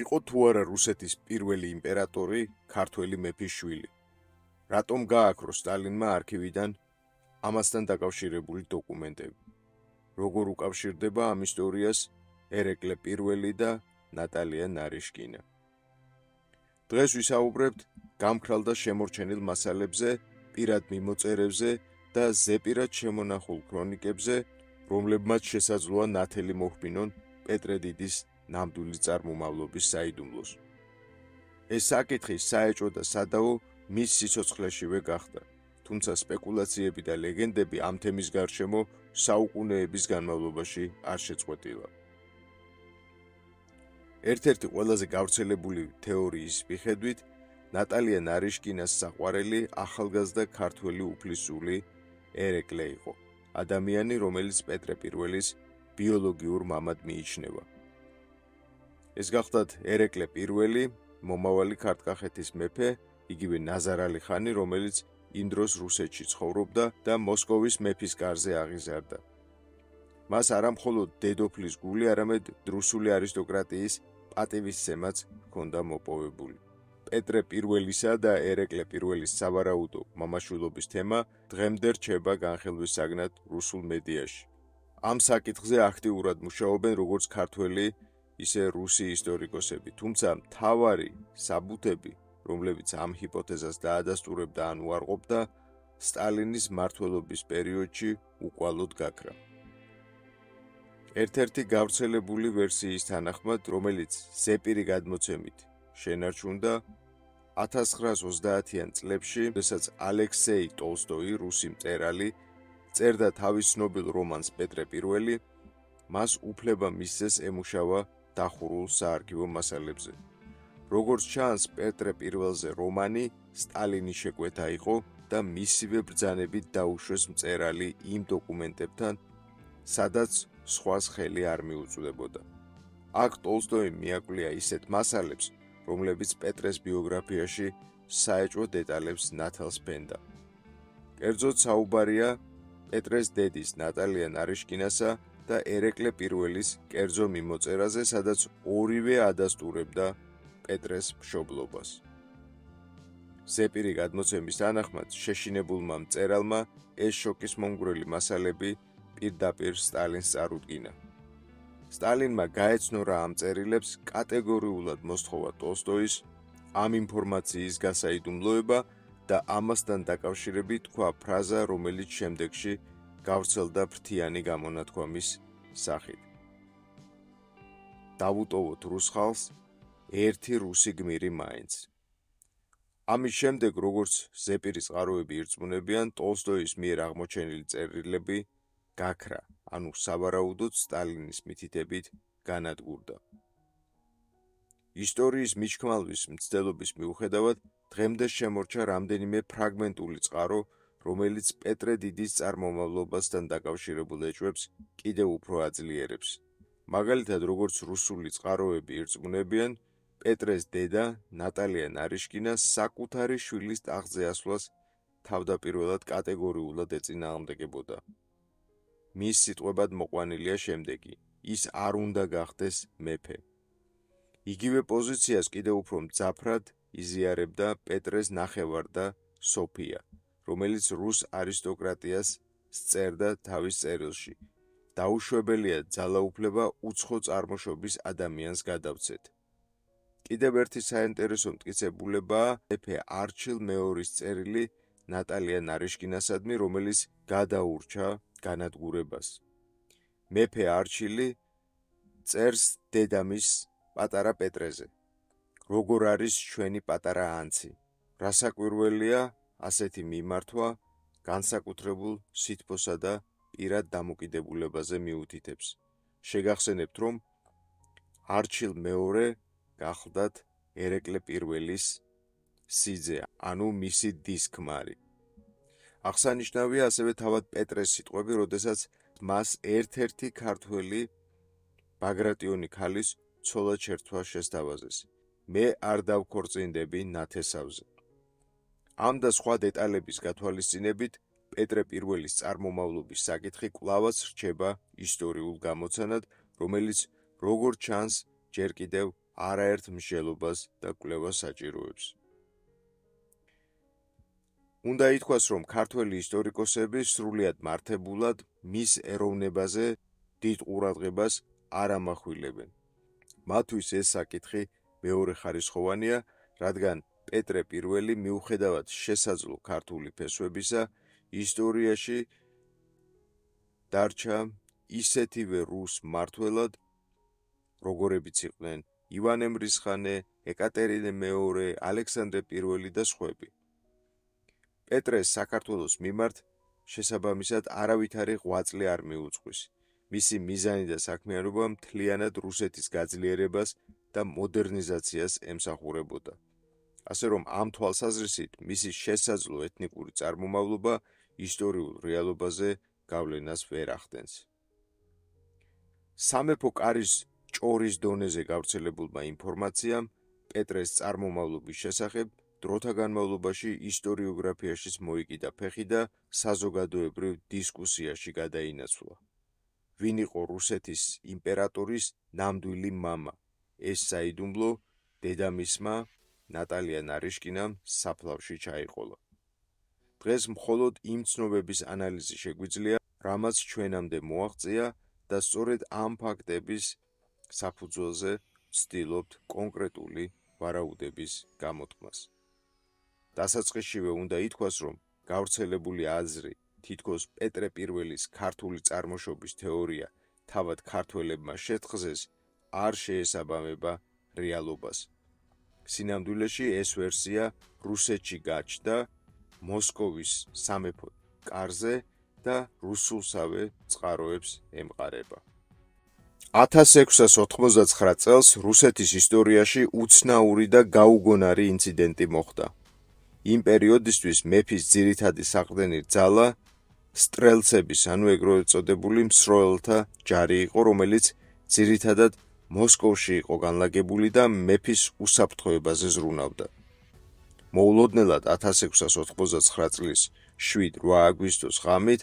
იყო თუ არა რუსეთის პირველი იმპერატორი ქართველი მეფის შვილი. რატომ გააქრო სტალინმა არქივიდან ამასთან დაკავშირებული დოკუმენტები? როგორ უკავშირდება ამ ისტორიას ერეკლე პირველი და ნატალია ნარიშკინა? დღეს ვისაუბრებთ გამქრალ და შემორჩენილ მასალებზე, პირად მიმოწერებზე და ზეპირად შემონახულ ქრონიკებზე, რომლებმაც შესაძლოა ნათელი მოჰბინონ პეტრე დიდის ნამდვილი წარმომავლობის საიდუმლოს. ეს საკითხი საეჭვო და სადაო მის სიცოცხლეშივე გახდა, თუმცა სპეკულაციები და ლეგენდები ამ თემის გარშემო საუკუნეების განმავლობაში არ შეწყვეტილა. ერთ-ერთი ყველაზე გავრცელებული თეორიის მიხედვით, ნატალია ნარიშკინას საყვარელი ახალგაზრდა ქართველი უფლისწული ერეკლე იყო, ადამიანი, რომელიც პეტრე პირველის ბიოლოგიურ მამად მიიჩნევა. ეს გახლდათ ერეკლე პირველი, მომავალი ქართლ-კახეთის მეფე, იგივე ნაზარ ალი ხანი, რომელიც იმ დროს რუსეთში ცხოვრობდა და მოსკოვის მეფის კარზე აღიზარდა. მას არა მხოლოდ დედოფლის გული, არამედ რუსული არისტოკრატიის პატივისცემაც ჰქონდა მოპოვებული. პეტრე პირველისა და ერეკლე პირველის სავარაუდო მამაშვილობის თემა დღემდე რჩება განხილვისაგნად რუსულ მედიაში. ამ საკითხზე აქტიურად მუშაობენ როგორც ქართველი, ისე რუსი ისტორიკოსები, თუმცა მთავარი საბუთები, რომლებიც ამ ჰიპოთეზას დაადასტურებდა ან უარყოფდა, სტალინის მმართველობის პერიოდში უკვალოდ გაქრა. ერთ-ერთი გავრცელებული ვერსიის თანახმად, რომელიც ზეპირი გადმოცემით შენარჩუნდა 1930-იან წლებში, როდესაც ალექსეი ტოლსტოი, რუსი მწერალი, წერდა თავის ცნობილ რომანს პეტრე პირველი, მას უფლება მისცეს ემუშავა დახურულ საარქივო მასალებზე. როგორც ჩანს, პეტრე პირველზე რომანი სტალინის შეკვეთა იყო და მისივე ბრძანებით დაუშვეს მწერალი იმ დოკუმენტებთან, სადაც სხვას ხელი არ მიუწვდებოდა. აქ ტოლსტოიმ მიაკვლია ისეთ მასალებს, რომლებიც პეტრეს ბიოგრაფიაში საეჭვო დეტალებს ნათელს ფენდა. კერძოდ საუბარია პეტრეს დედის ნატალია ნარიშკინასა და ერეკლე პირველის კერძო მიმოწერაზე, სადაც ორივე ადასტურებდა პეტრეს მშობლობას. ზეპირი გადმოცემის თანახმად, შეშინებულმა მწერალმა ეს შოკისმომგვრელი მასალები პირდაპირ სტალინს წარუდგინა. სტალინმა გაეცნო რა ამ წერილებს, კატეგორიულად მოსთხოვა ტოლსტოის ამ ინფორმაციის გასაიდუმლოება და ამასთან დაკავშირებით თქვა ფრაზა, რომელიც შემდეგში გავრცელდა ფრთიანი გამონათქვამის სახით. დავუტოვოთ რუს ხალხს, ერთი რუსი გმირი მაინც. ამის შემდეგ, როგორც ზეპირის წყაროები ირწმუნებიან, ტოლსტოის მიერ აღმოჩენილი წერილები გაქრა, ანუ სავარაუდოდ სტალინის მითითებით განადგურდა. ისტორიის მიჩქმალვის მცდელობის მიუხედავად, დღემდე შემორჩა რამდენიმე ფრაგმენტული წყარო, რომელიც პეტრე დიდის წარმომავლობასთან დაკავშირებულ ეჭვებს კიდევ უფრო აძლიერებს. მაგალითად, როგორც რუსული წყაროები ირწმუნებიან, პეტრეს დედა ნატალია ნარიშკინა საკუთარი შვილის ტახტზე ასვლას თავდაპირველად კატეგორიულად ეწინააღმდეგებოდა. მის სიტყვებად მოყვანილია შემდეგი: ის არ უნდა გახდეს მეფე. იგივე პოზიციას კიდევ უფრო მძაფრად იზიარებდა პეტრეს ნახევარ-და სოფია, რომელიც რუს არისტოკრატიას სწერდა თავის წერილში. დაუშვებელია ძალაუფლება უცხო წარმოშობის ადამიანს გადავცეთ. კიდევ ერთი საინტერესო მტკიცებულებაა მეფე არჩილ მეორის წერილი ნატალია ნარიშკინასადმი, რომელიც გადაურჩა განადგურებას. მეფე არჩილი წერს დედამის პატარა პეტრეზე. როგორ არის ჩვენი პატარა ანცი? რასაკვირველია ასეთი მიმართვა განსაკუთრებულ სითბოსა და პირად დამოკიდებულებაზე მიუთითებს. შეგახსენებთ, რომ არჩილ მეორე გახლდათ ერეკლე პირველის სიძე, ანუ მისი დის ქმარი. აღსანიშნავია ასევე თავად პეტრეს სიტყვები, როდესაც მას ერთ-ერთი ქართველი ბაგრატიონი ქალის ცოლად შერთვა შესთავაზეს. მე არ დავქორწინდები ნათესავზე. ამ და სხვა დეტალების გათვალისწინებით, პეტრე პირველის წარმომავლობის საკითხი კვლავაც რჩება ისტორიულ გამოცანად, რომელიც როგორც ჩანს, ჯერ კიდევ არაერთ მსჯელობას და კვლევას საჭიროებს. უნდა ითქვას, რომ ქართველი ისტორიკოსები სრულიად მართებულად მის ეროვნებაზე დიდ ყურადღებას არ ამახვილებენ. მათთვის ეს საკითხი მეორეხარისხოვანია, რადგან პეტრე პირველი მიუხედავად შესაძლო ქართული ფესვებისა, ისტორიაში დარჩა ისეთივე რუს მმართველად, როგორებიც იყვნენ ივანე მრისხანე, ეკატერინე მეორე, ალექსანდრე პირველი და სხვები. პეტრეს საქართველოს მიმართ შესაბამისად არავითარი ღვაწლი არ მიუძღვის. მისი მიზანი და საქმიანობა მთლიანად რუსეთის გაძლიერებას და მოდერნიზაციას ემსახურებოდა. ასე რომ ამ თვალსაზრისით მისი შესაძლო ეთნიკური წარმომავლობა ისტორიულ რეალობაზე გავლენას ვერ ახდენს. სამეფო კარის ჭორის დონეზე გავრცელებულმა ინფორმაციამ პეტრეს წარმომავლობის შესახებ დროთა განმავლობაში ისტორიოგრაფიაში მოიკიდა ფეხი და საზოგადოებრივ დისკუსიაში გადაინაცვლა. ვინ იყო რუსეთის იმპერატორის ნამდვილი მამა? ეს საიდუმლო დედამისმა ნატალია ნარიშკინამ საფლავში ჩაიყოლა. დღეს მხოლოდ იმ ცნობების ანალიზი შეგვიძლია, რამაც ჩვენამდე მოაღწია და სწორედ ამ ფაქტების საფუძველზე ვცდილობთ კონკრეტული ვარაუდების გამოთქმას. დასაწყისშივე უნდა ითქვას, რომ გავრცელებული აზრი, თითქოს პეტრე პირველის ქართული წარმოშობის თეორია თავად ქართველებმა შეთხზეს, არ შეესაბამება რეალობას. სინამდვილეში ეს ვერსია რუსეთში გაჩნდა მოსკოვის სამეფო კარზე და რუსულსავე წყაროებს ემყარება. 1699 წელს რუსეთის ისტორიაში უცნაური და გაუგონარი ინციდენტი მოხდა. იმ პერიოდისთვის მეფის ძირითადი საყრდენი ძალა სტრელცების, ანუ ეგრევე წოდებული მსროლელთა ჯარი იყო, რომელიც ძირითადად მოსკოვში იყო განლაგებული და მეფის უსაფრთხოებაზე ზრუნავდა. მოულოდნელად 1699 წლის 7-8 აგვისტოს ღამით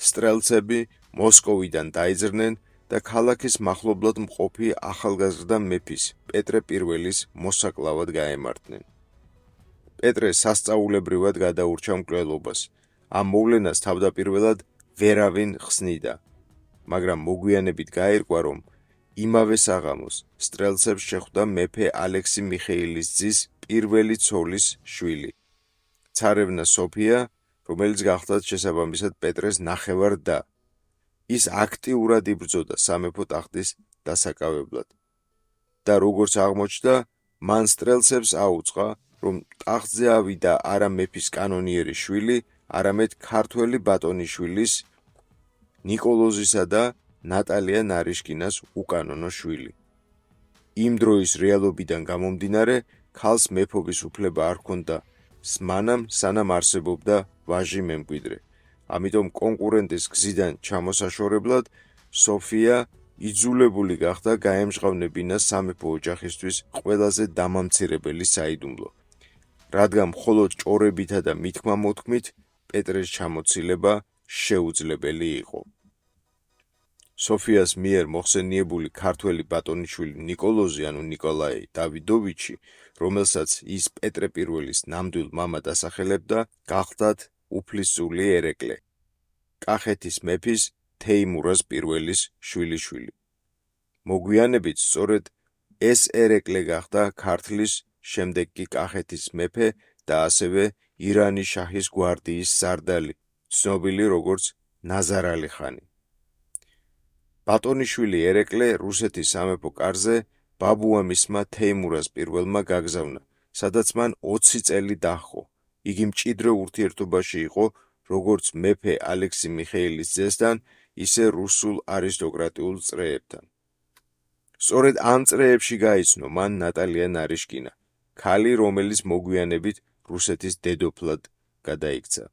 სტრელცები მოსკოვიდან დაიძრნენ და ქალაქის მახლობლად მყოფი ახალგაზრდა მეფის პეტრე პირველის მოსაკლავად გაემართნენ. პეტრე სასწაულებრივად გადაურჩა მკვლელობას. ამ მოვლენას თავდაპირველად ვერავინ ხსნიდა, მაგრამ მოგვიანებით გაირკვა, რომ იმავე საღამოს სტრელცებს შეხვდა მეფე ალექსი მიხეილის ძის პირველი ცოლის შვილი, ცარევნა სოფია, რომელიც გახლდათ შესაბამისად პეტრეს ნახევარ-და. ის აქტიურად იბრძოდა სამეფო ტახტის დასაკავებლად და როგორც აღმოჩნდა, მან სტრელცებს აუწყა, რომ ტახტზე ავიდა არა მეფის კანონიერი შვილი, არამედ ქართველი ბატონიშვილის ნიკოლოზისა და ნატალია ნარიშკინას უკანონო შვილი. იმ დროის რეალობიდან გამომდინარე, ქალს მეფობის უფლება არ ჰქონდა მანამ, სანამ არსებობდა ვაჟი მემკვიდრე. ამიტომ კონკურენტის გზიდან ჩამოსაშორებლად სოფია იძულებული გახდა გაემჟღავნებინა სამეფო ოჯახისთვის ყველაზე დამამცირებელი საიდუმლო, რადგან მხოლოდ ჭორებითა და მითქმა-მოთქმით პეტრეს ჩამოცილება შეუძლებელი იყო. სოფიას მიერ მოხსენიებული ქართველი ბატონიშვილი ნიკოლოზი, ანუ ნიკოლაი დავიდოვიჩი, რომელსაც ის პეტრე პირველის ნამდვილ მამად ასახელებდა, გახლდათ უფლისწული ერეკლე, კახეთის მეფის თეიმურაზ პირველის შვილიშვილი. მოგვიანებით სწორედ ეს ერეკლე გახდა ქართლის, შემდეგ კი კახეთის მეფე და ასევე ირანის შაჰის გვარდიის სარდალი, ცნობილი როგორც ნაზარ-ალი ხანი. ბატონიშვილი ერეკლე რუსეთის სამეფო კარზე ბაბუამისმა თეიმურაზ პირველმა გაგზავნა, სადაც მან 20 წელი დაჰყო. იგი მჭიდრო ურთიერთობაში იყო როგორც მეფე ალექსი მიხეილის ძესთან, ისე რუსულ არისტოკრატიულ წრეებთან. სწორედ ამ წრეებში გაიცნო მან ნატალია ნარიშკინა, ქალი, რომელიც მოგვიანებით რუსეთის დედოფლად გადაიქცა.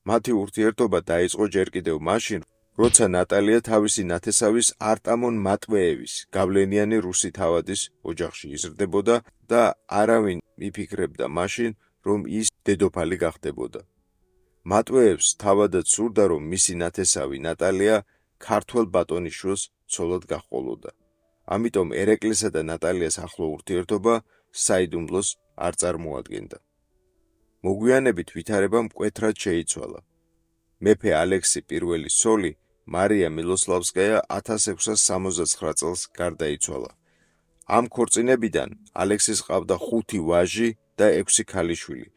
მათი ურთიერთობა დაიწყო ჯერ კიდევ მაშინ, როცა ნატალია თავისი ნათესავის არტამონ მატვეევის გავლენიანი რუსი თავადის ოჯახში იზრდებოდა და არავინ მიფიქრებდა მაშინ, რომ ის დედოფალი გახდებოდა. მატვეევს თავადაც სურდა, რომ მისი ნათესავი ნატალია ქართველ ბატონიშვილს ცოლად გაჰყოლოდა. ამიტომ ერეკლესა და ნატალიას ახლო ურთიერთობა საიდუმლოს არ წარმოადგენდა. მოგვიანებით ვითარება მკვეთრად შეიცვალა. მეფე ალექსი პირველი სოლი მარია მილოსლავსკაია 1669 წელს გარდაიცვალა. ამ ქორწინებიდან ალექსის ჰყავდა 5 ვაჟი და 6 ქალიშვილი,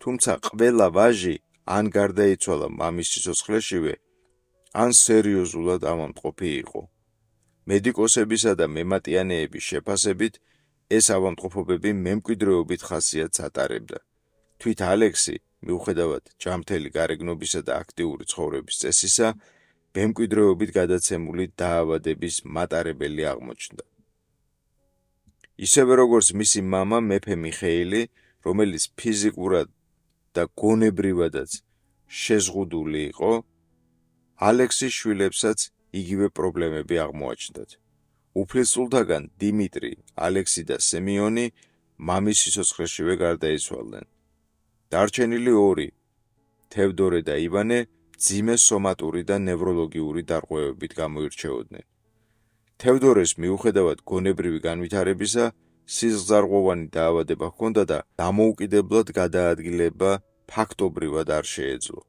თუმცა ყველა ვაჟი ან გარდაიცვალა მამის სიცოცხლეშივე, ან სერიოზულად ავადმყოფი იყო. მედიკოსებისა და მემატიანეების შეფასებით ეს ავადმყოფობები მემკვიდრეობით ხასიათს ატარებდა. თვით ალექსი, მიუხედავად ჯანმრთელი გარეგნობისა და აქტიური ცხოვრების წესისა, მემკვიდრეობით გადაცემული დაავადების მატარებელი აღმოჩნდა. ისევე როგორც მისი მამა მეფე მიხეილი, რომელიც ფიზიკურად და გონებრივადაც შეზღუდული იყო, ალექსის შვილებსაც იგივე პრობლემები აღმოაჩნდათ. უფლისწულთაგან დიმიტრი, ალექსი და სემიონი მამის სიცოცხლეშივე გარდაიცვალნენ. დარჩენილი ორი, თევდორე და ივანე, მძიმე სომატური და ნევროლოგიური დარღვევებით გამოირჩეოდნენ. თევდორეს მიუხედავად გონებრივი განვითარებისა, სისხლძარღვოვანი დაავადება ჰქონდა და დამოუკიდებლად გადაადგილება ფაქტობრივად არ შეეძლო.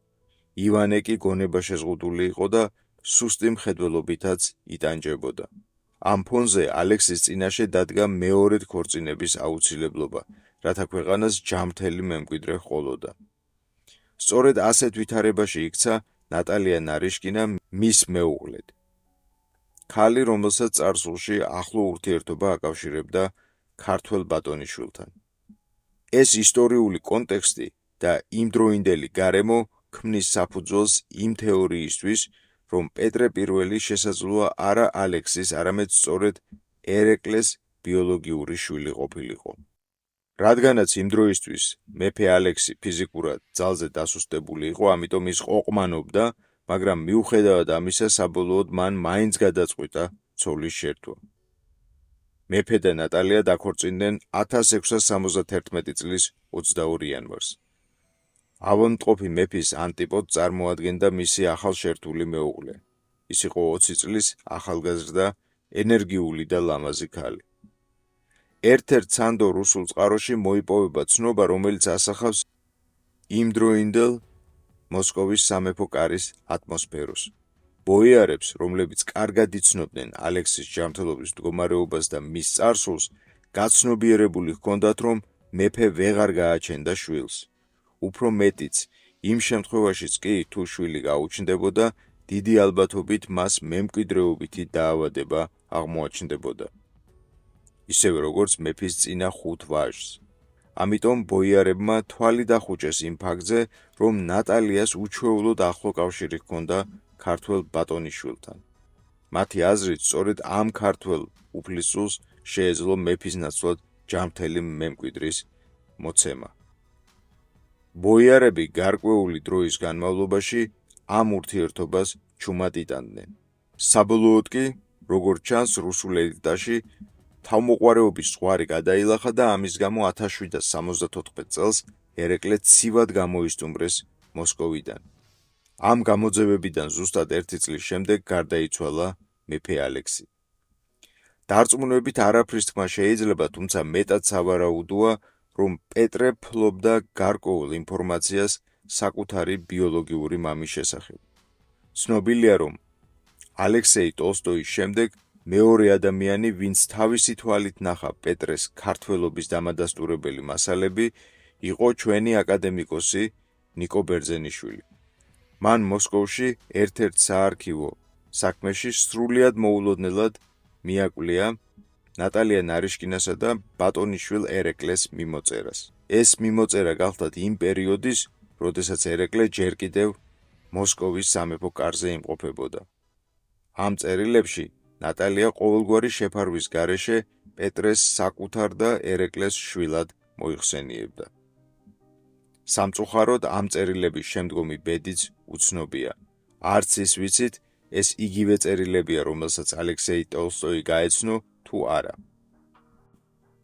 ივანე კი გონება შეზღუდული იყო და სუსტი მხედველობითაც იტანჯებოდა. ამ ფონზე ალექსის წინაშე დადგა მეორედ ქორწინების აუცილებლობა, რათა ქვეყანას ჯანმრთელი მემკვიდრე ჰყოლოდა. სწორედ ასეთ ვითარებაში იქცა ნატალია ნარიშკინა მის მეუღლედ. ქალი, რომელსაც წარსულში ახლო ურთიერთობა აკავშირებდა ქართველ ბატონიშვილთან. ეს ისტორიული კონტექსტი და იმდროინდელი გარემო ქმნის საფუძველს იმ თეორიისთვის, რომ პეტრე I შესაძლოა არა ალექსის, არამედ სწორედ ერეკლეს ბიოლოგიური შვილი ყოფილიყო. რადგანაც იმ დროისთვის მეფე ალექსი ფიზიკურად ძალზე დასუსტებული იყო, ამიტომ ის ყოყმანობდა, მაგრამ მიუხედავად ამისა საბოლოოდ მან მაინც გადაწყვიტა ცოლის შერთვა. მეფე და ნატალია დაქორწინდნენ 1671 წლის 22 იანვარს. ავადმყოფი მეფის ანტიპოდ წარმოადგენდა მისი ახალშერთული მეუღლე. ის იყო 20 წლის ახალგაზრდა, ენერგიული და ლამაზი ქალი. ერთ-ერთ სანდო რუსულ წყაროში მოიპოვება ცნობა, რომელიც ასახავს იმდროინდელ მოსკოვის სამეფო კარის ატმოსფეროს. ბოიარებს, რომლებიც კარგად იცნობდნენ ალექსის ჯანმრთელობის მდგომარეობას და მის წარსულს, გაცნობიერებული ჰქონდათ, რომ მეფე ვეღარ გააჩენდა შვილს. უფრო მეტიც, იმ შემთხვევაშიც კი, თუ შვილი გაუჩნდებოდა, დიდი ალბათობით მას მემკვიდრეობითი დაავადება აღმოაჩნდებოდა. ისევე როგორც მეფის წინა 5 ვაჟს. ამიტომ ბოიარებმა თვალი დახუჭეს იმ ფაქტზე, რომ ნატალიას უჩვეულოდ ახლო კავშირი ჰქონდა ქართველ ბატონიშვილთან. მათი აზრით, სწორედ ამ ქართველ უფლისწულს შეეძლო მეფის ნაცვლად ჯანმრთელი მემკვიდრის მოცემა. ბოიარები გარკვეული დროის განმავლობაში ამ ურთიერთობას ჩუმად იტანდნენ. საბოლოოდ კი, როგორც ჩანს, რუსულ ელიტაში თავმოყვარეობის ზღვარი გადაილახა და ამის გამო 1774 წელს ერეკლე ცივად გამოისტუმრეს მოსკოვიდან. ამ გამოძევებიდან ზუსტად 1 წლის შემდეგ გარდაიცვალა მეფე ალექსი. დარწმუნებით არაფრის თქმა შეიძლება, თუმცა მეტად სავარაუდოა, რომ პეტრე ფლობდა გარკვეულ ინფორმაციას საკუთარი ბიოლოგიური მამის შესახებ. ცნობილია, რომ ალექსეი ტოლსტოის შემდეგ მეორე ადამიანი, ვინც თავისი თვალით ნახა პეტრეს ქართველობის დამადასტურებელი მასალები, იყო ჩვენი აკადემიკოსი ნიკო ბერძენიშვილი. მან მოსკოვში ერთ-ერთ საარქივო საქმეში სრულიად მოულოდნელად მიაკვლია ნატალია ნარიშკინასა და ბატონიშვილ ერეკლეს მიმოწერას. ეს მიმოწერა გახლდათ იმ პერიოდის, როდესაც ერეკლე ჯერ კიდევ მოსკოვის სამეფო კარზე იმყოფებოდა. ამ წერილებში ნატალია ყოველგვარი შეფარვის გარეშე პეტრეს საკუთარ და ერეკლეს შვილად მოიხსენიებდა. სამწუხაროდ ამ წერილების შემდგომი ბედიც უცნობია. არც ის ვიცით, ეს იგივე წერილებია, რომელსაც ალექსეი ტოლსტოი გაეცნო თუ არა.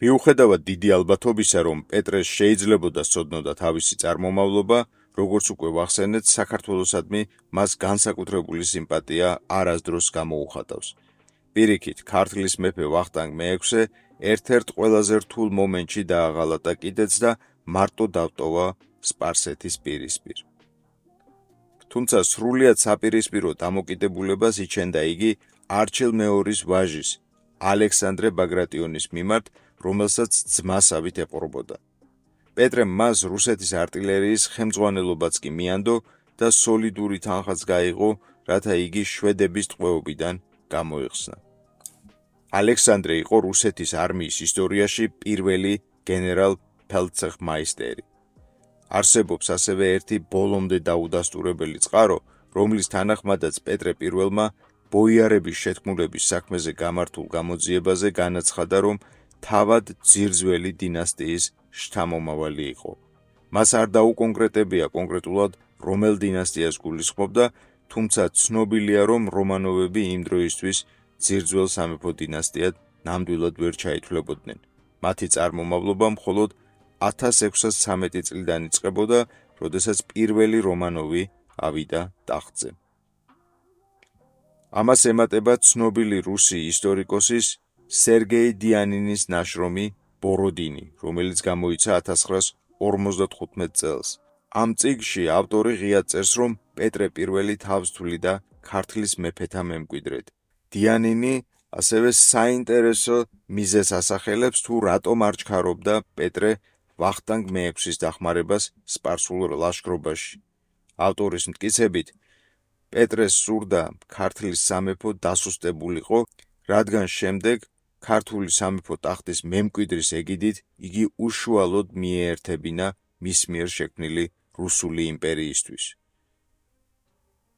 მიუხედავად დიდი ალბათობისა, რომ პეტრეს შეიძლებოდა სცოდნოდა თავისი წარმომავლობა, როგორც უკვე ვახსენეთ, საქართველოსადმი მას განსაკუთრებული სიმპათია არასდროს გამოუხატავს. პირიქით, ქართლის მეფე ვახტანგ მე-6 ერთ-ერთ ყველაზე რთულ მომენტში დააღალატა კიდეც და მარტო დავტოვა სპარსეთის პირისპირ. თუმცა სრულიად საპირისპირო დამოკიდებულებას იჩენდა იგი არჩილ მეორის ვაჟის, ალექსანდრე ბაგრატიონის მიმართ, რომელსაც ძმასავით ეპყრობოდა. პეტრემ მას რუსეთის არტილერიის ხელმძღვანელობაც კი მიანდო და სოლიდური თანხაც გაიღო, რათა იგი შვედების ტყვეობიდან გამოიხსნა. ალექსანდრე იყო რუსეთის არმიის ისტორიაში პირველი გენერალ-ფელდცეხმაისტერი. არსებობს ასევე ერთი ბოლომდე დაუდასტურებელი წყარო, რომლის თანახმადაც პეტრე პირველმა ბოიარების შეთქმულების საქმეზე გამართულ გამოძიებაზე განაცხადა, რომ თავად ძირძველი დინასტიის შთამომავალი იყო. მას არ დაუკონკრეტებია კონკრეტულად რომელ დინასტიას გულისხმობდა, თუმცა ცნობილია, რომ რომანოვები იმ დროისთვის ძირძველ სამეფო დინასტიად ნამდვილად ვერ ჩაითვლებოდნენ. მათი წარმომავლობა მხოლოდ 1613 წლიდან იწყებოდა, როდესაც პირველი რომანოვი ავიდა ტახტზე. ამას ემატება ცნობილი რუსი ისტორიკოსის სერგეი დიანინის ნაშრომი ბოროდინი, რომელიც გამოიცა 1955 წელს. ამ წიგნში ავტორი ღიად წერს, რომ პეტრე პირველი თავს თვლიდა ქართლის მეფეთა მემკვიდრედ. დიანინი ასევე საინტერესო მიზეზს ასახელებს, თუ რატომ არ ჩქარობდა პეტრე ვახტანგ მე-6-ის დახმარებას სპარსულ ლაშქრობაში. ავტორის მტკიცებით, პეტრეს სურდა ქართლის სამეფო დასუსტებულიყო, რადგან შემდეგ ქართული სამეფო ტახტის მემკვიდრის ეგიდით იგი უშუალოდ მიეერთებინა მის მიერ შექმნილი რუსული იმპერიისთვის.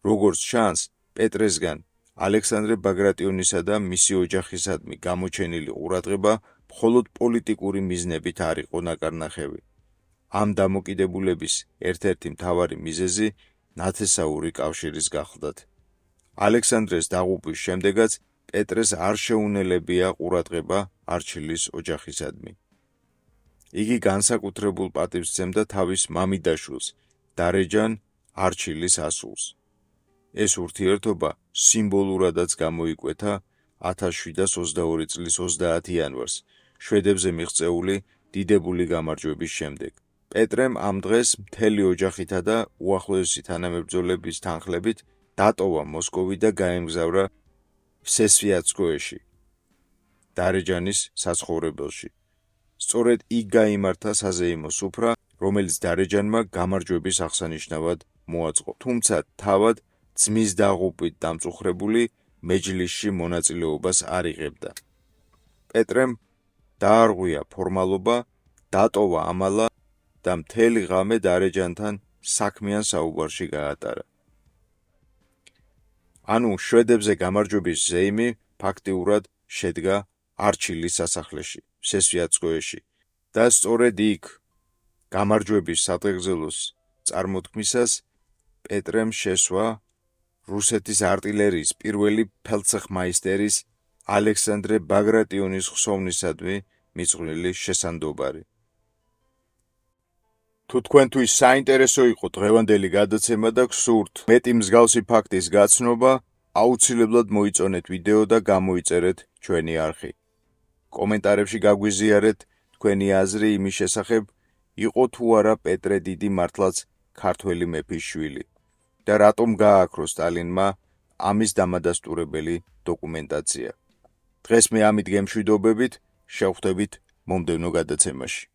როგორც ჩანს, პეტრესგან ალექსანდრე ბაგრატიონისა და მისი ოჯახისადმი გამოჩენილი ყურადღება მხოლოდ პოლიტიკური მიზნებით არ იყო ნაკარნახევი. ამ დამოკიდებულების ერთ-ერთი მთავარი მიზეზი ნათესაური კავშირის გახლდათ. ალექსანდრეს დაღუპვის შემდეგაც პეტრეს არ შეუნელებია ყურადღება არჩილის ოჯახისადმი. იგი განსაკუთრებულ პატივს სცემდა თავის მამიდაშვილს, დარეჯან არჩილის ასულს. ეს ურთიერთობა სიმბოლურადაც გამოიკვეთა 1722 წლის 30 იანვარს, შვედებზე მიღწეული დიდებული გამარჯვების შემდეგ. პეტრემ ამ დღეს მთელი ოჯახითა და უახლოესი თანამებრძოლების თანხლებით დატოვა მოსკოვი და გაემგზავრა ვსესვიატსკოეში, დარეჯანის საცხოვრებელში. სწორედ იქ გაიმართა საზეიმო სუფრა, რომელიც დარეჯანმა გამარჯვების აღსანიშნავად მოაწყო. თუმცა თავად ძმის დაღუპვით დამწუხრებული მეჯლისში მონაწილეობას არ იღებდა. პეტრემ დაარღვია ფორმალობა, დატოვა ამალა და მთელი ღამე დარეჯანთან საქმიან საუბარში გაატარა. ანუ შვედებზე გამარჯვების ზეიმი ფაქტიურად შედგა არჩილის სასახლეში, ვსესვიატსკოეში და სწორედ იქ გამარჯვების სადღეგრძელოს წარმოთქმისას პეტრემ შესვა რუსეთის არტილერიის პირველი ფელდცეხმაისტერის ალექსანდრე ბაგრატიონის ხსოვნისადმი მიწყვლილი შესანდობარი. თუ თქვენთვის საინტერესო იყო დღევანდელი გადაცემა და გსურთ მეტი მსგავსი ფაქტის გაცნობა, აუცილებლად მოიწონეთ ვიდეო და გამოიწერეთ ჩვენი არხი. კომენტარებში გაგვიზიარეთ თქვენი აზრი იმის შესახებ, იყო თუ არა პეტრე დიდი მართლაც ქართველი მეფის შვილი და რატომ გაააქრო სტალინმა ამის დამადასტურებელი დოკუმენტაცია. დღეს მე ამით გემშვიდობებით, შევხვდებით მომდევნო გადაცემაში.